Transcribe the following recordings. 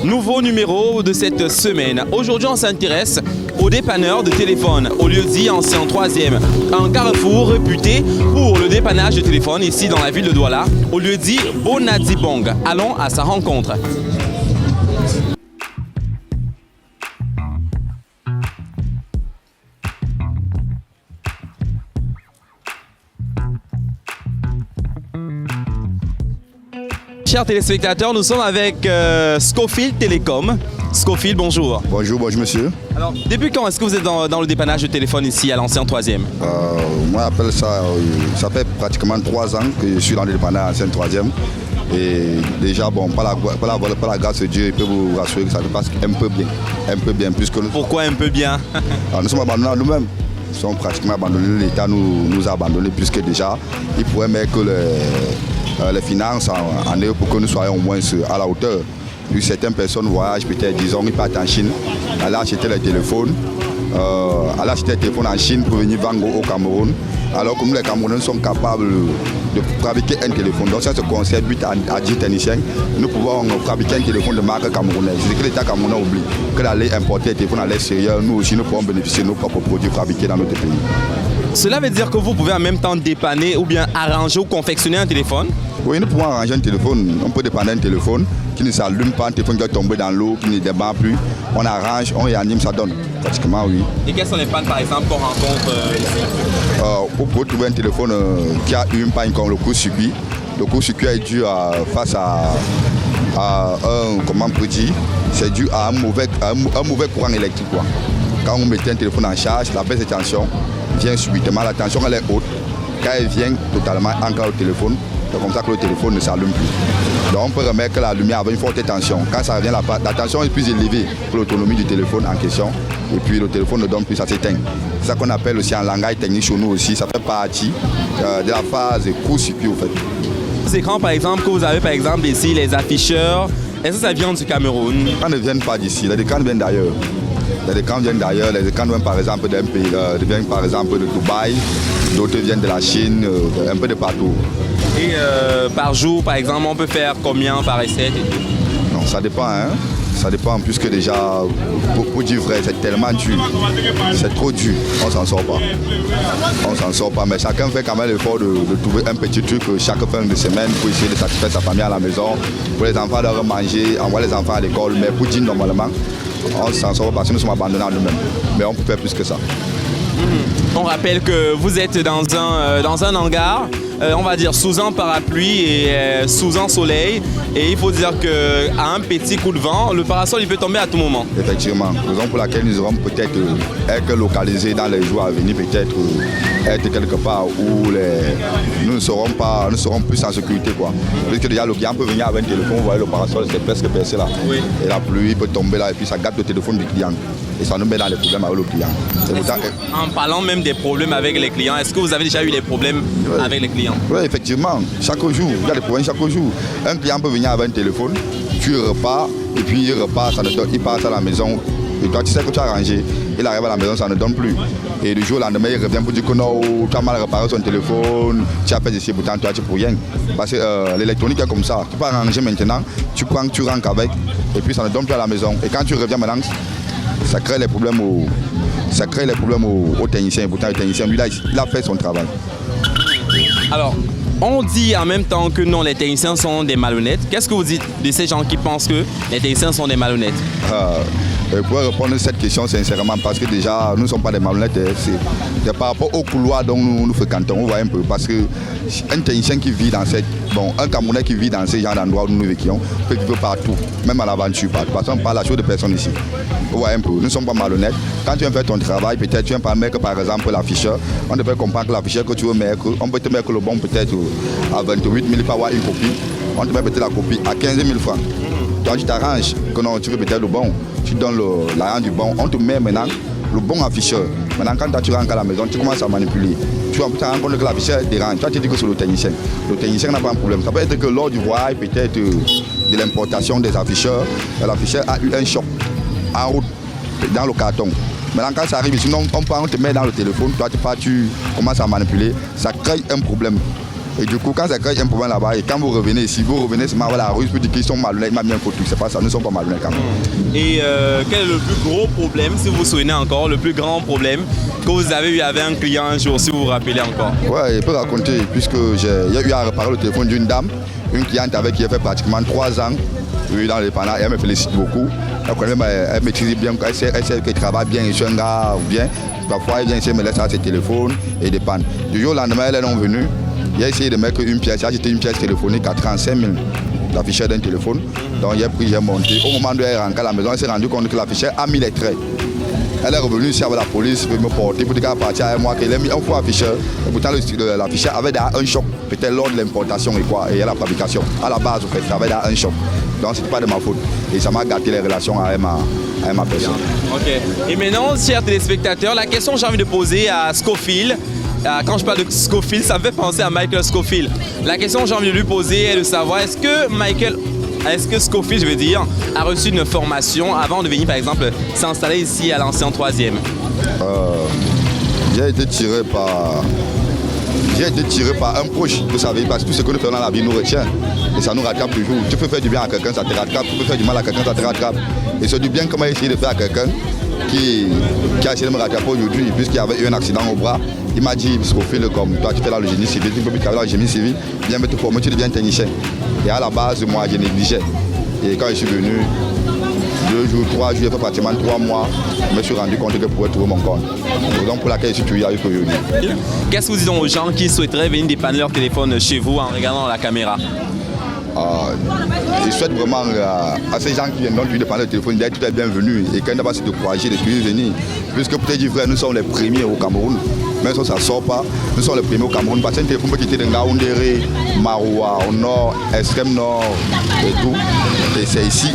Nouveau numéro de cette semaine. Aujourd'hui, on s'intéresse aux dépanneurs de téléphone, au lieu-dit ancien 3e. Un carrefour réputé pour le dépannage de téléphone ici dans la ville de Douala, au lieu-dit Bonadibong. Allons à sa rencontre. Chers téléspectateurs, nous sommes avec Scofield Télécom. Scofield, bonjour. Bonjour monsieur. Alors, depuis quand est-ce que vous êtes dans le dépannage de téléphone ici à l'ancien 3e? Moi, j'appelle ça, ça fait pratiquement 3 ans que je suis dans le dépannage ancien 3e. Et déjà, bon, par la grâce de Dieu, je peux vous rassurer que ça se passe un peu bien. Puisque Pourquoi un peu bien? Nous sommes abandonnés à nous-mêmes. Nous sommes pratiquement abandonnés. L'État nous a abandonnés puisque déjà, il pourrait mettre les finances en eux pour que nous soyons au moins à la hauteur. Puis certaines personnes voyagent peut-être, disons, ils partent en Chine, aller acheter les téléphones, en Chine pour venir vendre au Cameroun. Alors que nous, les Camerounais, sommes capables de fabriquer un téléphone. Donc ça se concerne 8 à 10 techniciens. Nous pouvons fabriquer un téléphone de marque camerounaise. C'est ce que l'État camerounais oublie. Que d'aller importer des téléphones à l'extérieur, nous aussi, nous pouvons bénéficier de nos propres produits fabriqués dans notre pays. Cela veut dire que vous pouvez en même temps dépanner ou bien arranger ou confectionner un téléphone? Oui, nous pouvons arranger un téléphone. On peut dépanner un téléphone qui ne s'allume pas, un téléphone qui est tombé dans l'eau, qui ne démarre plus. On arrange, on réanime, ça donne. Pratiquement, oui. Et quelles sont les pannes, par exemple, qu'on rencontre ici? Pour trouver un téléphone qui a eu une panne comme le court-circuit, le court-circuit est dû face à comment on peut dire, c'est dû à un mauvais courant électrique, quoi. Quand on mettait un téléphone en charge, la baisse de tension vient subitement. La tension elle est haute. Quand elle vient totalement ancrée au téléphone, c'est comme ça que le téléphone ne s'allume plus. Donc on peut remettre la lumière avec une forte tension. Quand ça revient, la tension est plus élevée que l'autonomie du téléphone en question. Et puis le téléphone ne donne plus, ça s'éteint. C'est ça qu'on appelle aussi en langage technique chez nous aussi. Ça fait partie de la phase court-circuit au fait. Ces écrans par exemple que vous avez par exemple ici, les afficheurs, est-ce que ça vient du Cameroun? Les écrans ne viennent pas d'ici, les écrans viennent d'ailleurs. Les écrans viennent d'ailleurs, les écrans viennent par exemple d'un pays, viennent par exemple de Dubaï, d'autres viennent de la Chine, un peu de partout. Et par jour par exemple, on peut faire combien par recette? Non, ça dépend, hein. Ça dépend, puisque déjà, pour dire vrai, c'est tellement dur. C'est trop dur, on s'en sort pas. On s'en sort pas, mais chacun fait quand même l'effort de trouver un petit truc chaque fin de semaine pour essayer de satisfaire sa famille à la maison, pour les enfants leur manger, envoyer les enfants à l'école, mais pour dire normalement, on s'en sort parce que nous sommes abandonnés à nous-mêmes. Mais on peut faire plus que ça. On rappelle que vous êtes dans un hangar, on va dire sous un parapluie et sous un soleil. Et il faut dire qu'à un petit coup de vent, le parasol il peut tomber à tout moment. Effectivement, raison pour laquelle nous aurons peut-être être localisés dans les jours à venir, peut-être être quelque part où nous ne serons plus en sécurité, quoi. Parce que déjà le client peut venir avec un téléphone, vous voyez le parasol c'est presque percé là. Oui. Et la pluie peut tomber là et puis ça gâte le téléphone du client. Et ça nous met dans les problèmes avec le client. En parlant même des problèmes avec les clients, est-ce que vous avez déjà eu des problèmes avec les clients? Oui, effectivement. Chaque jour, il y a des problèmes chaque jour. Un client peut venir avec un téléphone, tu repars, et puis il repart, il passe à la maison. Et toi, tu sais que tu as rangé. Il arrive à la maison, ça ne donne plus. Et du jour au lendemain, il revient pour dire que non, tu as mal réparé son téléphone, tu as fait ici, pourtant toi, tu peux rien. Parce que l'électronique est comme ça. Tu peux arranger maintenant, tu prends, tu rentres avec, et puis ça ne donne plus à la maison. Et quand tu reviens maintenant, ça crée les problèmes aux techniciens. Pourtant, le technicien, lui, il a fait son travail. Alors, on dit en même temps que non, les techniciens sont des malhonnêtes. Qu'est-ce que vous dites de ces gens qui pensent que les techniciens sont des malhonnêtes? Je pourrais répondre à cette question sincèrement parce que déjà, nous ne sommes pas des malhonnêtes. C'est par rapport au couloir dont nous fréquentons, on voit un peu. Parce qu'un technicien qui vit dans un Camerounais qui vit dans ces genres d'endroits où nous véquions peut vivre partout, même à l'aventure, partout. Parce qu'on parle à la chose de personnes ici. On voit un peu, nous ne sommes pas malhonnêtes. Quand tu viens faire ton travail, peut-être tu viens pas mettre par exemple l'afficheur. On devrait comprendre que l'afficheur que tu veux mettre, on peut te mettre le bon peut-être à 28 000 pour avoir une copie. On te met peut-être la copie à 15 000 francs. Toi, tu t'arranges que non, tu veux peut-être le bon. Tu donnes l'argent du bon. On te met maintenant le bon afficheur. Maintenant, quand tu rentres à la maison, tu commences à manipuler. Tu te rends compte que l'afficheur dérange. Toi, tu dis que c'est le technicien. Le technicien n'a pas un problème. Ça peut être que lors du voyage, peut-être de l'importation des afficheurs, l'afficheur a eu un choc en route dans le carton. Maintenant, quand ça arrive, sinon on te met dans le téléphone, toi tu commences à manipuler, ça crée un problème. Et du coup, quand ça crée un problème là-bas, et quand vous revenez ici, vous revenez seulement à la rue, vous dites qu'ils sont malhonnêtes, ils m'ont bien foutu. C'est pas ça, nous ne sommes pas malhonnêtes quand même. Et quel est le plus gros problème, si vous vous souvenez encore, le plus grand problème que vous avez eu avec un client un jour, si vous vous rappelez encore? Ouais, il peut raconter, puisque il y a eu à réparer le téléphone d'une dame, une cliente avec qui elle fait pratiquement 3 ans dans le dépannage, et elle me félicite beaucoup. Elle maîtrise bien, elle sait qu'elle travaille bien, je suis un gars bien. Parfois, elle vient ici, elle me laisse ses téléphones et des pannes. Du jour au lendemain, elle est non venue. Il a essayé de mettre une pièce, j'ai acheté une pièce téléphonique à 35 000, l'afficheur d'un téléphone. Donc il a pris, j'ai monté. Au moment où elle est rentrée à la maison, elle s'est rendue compte que l'afficheur a mis les traits. Elle est revenue ici avec la police pour me porter, pour dire qu'elle est partie avec moi, qu'elle a mis un faux afficheur. Et pourtant, l'afficheur avait un choc, peut-être lors de l'importation et la fabrication. À la base, en fait, ça avait un choc. Donc, ce n'est pas de ma faute. Et ça m'a gâté les relations avec ma personne. Ok. Et maintenant, chers téléspectateurs, la question que j'ai envie de poser à Scofield, quand je parle de Scofield, ça me fait penser à Michael Scofield. La question que j'ai envie de lui poser est de savoir, est-ce que Scofield, je veux dire, a reçu une formation avant de venir, par exemple, s'installer ici à l'ancien 3e? J'ai été tiré par un proche, vous savez, parce que tout ce que nous faisons dans la vie nous retient. Et ça nous rattrape toujours. Tu peux faire du bien à quelqu'un, ça te rattrape. Tu peux faire du mal à quelqu'un, ça te rattrape. Et c'est du bien qu'on m'a essayé de faire à quelqu'un qui a essayé de me rattraper aujourd'hui, puisqu'il y avait eu un accident au bras. Il m'a dit, Scofield, comme toi tu fais dans le génie civil, tu peux plus travailler dans le génie civil, viens me te former, tu deviens technicien. Et à la base, moi, je négligeais. Et quand je suis venu, 2 jours, 3 jours, j'ai fait pratiquement 3 mois, je me suis rendu compte que je pouvais trouver mon compte. Donc pour laquelle je suis toujours avec aujourd'hui. Qu'est-ce que vous dites aux gens qui souhaiteraient venir dépanner leur téléphone chez vous en regardant la caméra? Je souhaite vraiment à ces gens qui viennent donc dépanner le téléphone d'être tout bienvenus et qu'on n'a pas de courage de toujours venir. Puisque pour te dire vrai, nous sommes les premiers au Cameroun. Même si ça ne sort pas, nous sommes les premiers au Cameroun. Parce qu'un téléphone peut quitter de Ngaoundéré, Maroua, au nord, extrême nord et tout. Et c'est ici,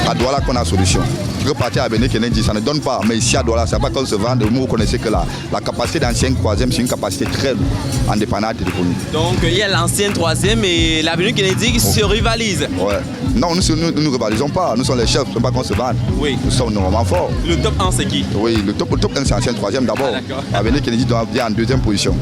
à Douala, qu'on a la solution. Tu peux partir à Benin Kennedy, ça ne donne pas. Mais ici à Douala, ce n'est pas qu'on se vend. Vous connaissez que la capacité d'ancien 3e, c'est une capacité très lourde en dépannage téléphonique. Donc il y a l'ancien 3e et l'avenue Kennedy qui se rivalisent. Ouais. Non, nous ne rivalisons pas. Nous sommes les chefs, ce n'est pas qu'on se vende. Oui. Nous sommes normalement forts. Le top 1, c'est qui? Oui, le top 1, c'est l'ancien 3e d'abord. Avenue Kennedy doit bien en 2e position.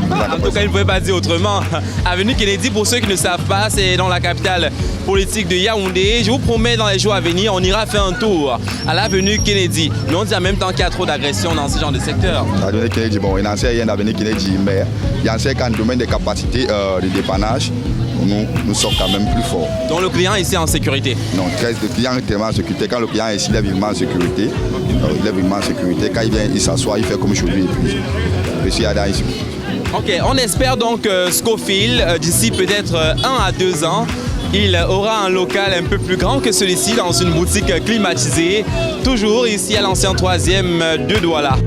En tout cas, il ne pouvait pas dire autrement. Avenue Kennedy, pour ceux qui ne savent pas, c'est dans la capitale politique de Yaoundé. Je vous promets, dans les jours à venir, on ira faire un tour à l'avenue Kennedy. Mais on dit en même temps qu'il y a trop d'agressions dans ce genre de secteur. L'avenue Kennedy, bon, il n'en sait rien d'avenue Kennedy, mais il en sait qu'en domaine des capacités de dépannage, nous sommes quand même plus forts. Donc le client est ici en sécurité? Non, le client est tellement en sécurité. Quand le client est ici, il est vivement en sécurité. Il est vivement en sécurité. Quand il vient, il s'assoit, il fait comme chez lui. Et puis, il y a ici. Ok, on espère donc Scofield, d'ici peut-être 1 à 2 ans, il aura un local un peu plus grand que celui-ci dans une boutique climatisée, toujours ici à l'ancien 3e de Douala.